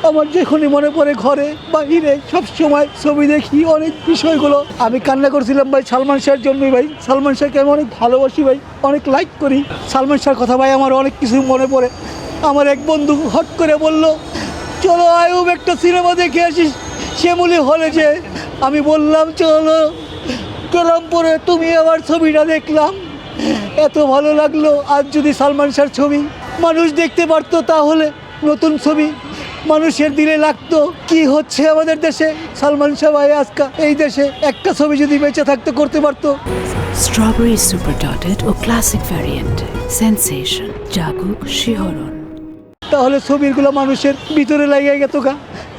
আমার যখনই মনে পড়ে ঘরে বাহিরে সব সময় ছবি দেখি অনেক বিষয়গুলো। আমি কান্না করছিলাম ভাই সালমান শাহের জন্যই। ভাই সালমান শাহকে আমি অনেক ভালোবাসি ভাই, অনেক লাইক করি। সালমান শাহের কথা ভাই আমার অনেক কিছু মনে পড়ে। আমার এক বন্ধু হট করে বলল, চলো আয়ুব একটা সিনেমা দেখে আসিস শ্যামলী হলে। যে আমি বললাম চলো, গেলাম পরে তুমি আবার ছবিটা দেখলাম, এত ভালো লাগলো। আজ যদি সালমান শাহর ছবি মানুষ দেখতে পারতো, তাহলে নতুন ছবি মানুষের দিলে লাগতো। কি হচ্ছে আমাদের দেশে, সালমান শাহ ভাই আজকা এই দেশে একটা ছবি যদি বেঁচে থাকতে করতে পারতো। স্ট্রবেরি সুপার ডটেড ও ক্লাসিক ভ্যারিয়েন্ট সেন্সেশন জাগুক শিহরণ, তাহলে ছবিগুলো মানুষের ভিতরে লাগিয়ে গেত গা।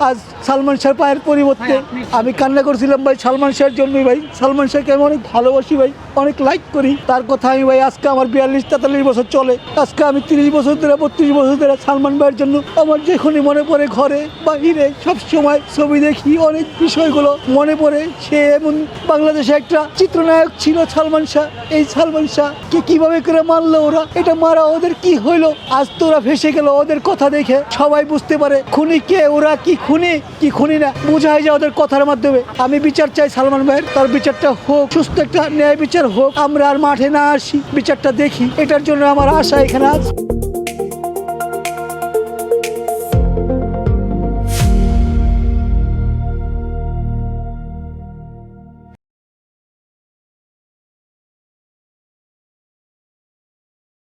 আজ সালমান শাহ পায়ের পরিবর্তে আমি কান্না করছিলাম ভাই সালমান শাহের জন্যই। ভাই সালমান শাহকে আমি অনেক ভালোবাসি ভাই, অনেক লাইক করি। তার কথা আমি ভাই আজকে আমার 42-43 বছর চলে। আজকে আমি 30 বছর ধরে 32 বছর ধরে সালমান ভাইয়ের জন্য আমার যখনই মনে পড়ে ঘরে বাহিরে সব সময় ছবি দেখি অনেক বিষয়গুলো মনে পড়ে। সে এমন বাংলাদেশে একটা চিত্রনায়ক ছিল সালমান শাহ। এই সালমান শাহকে কিভাবে করে মারলো ওরা, এটা মারা ওদের কি হইলো, আজ তো ওরা ভেসে গেল। ওদের কথা দেখে সবাই বুঝতে পারে খুনি কে, ওরা কি খুনি কি খুনি না বোঝাই যায় ওদের কথার মাধ্যমে। আমি বিচার চাই সালমান ভাইয়ের, তার বিচারটা হোক, সুস্থ একটা ন্যায় বিচার হোক। আমরা আর মাঠে না আসি, বিচারটা দেখি, এটার জন্য আমার আশা এখানে আছে।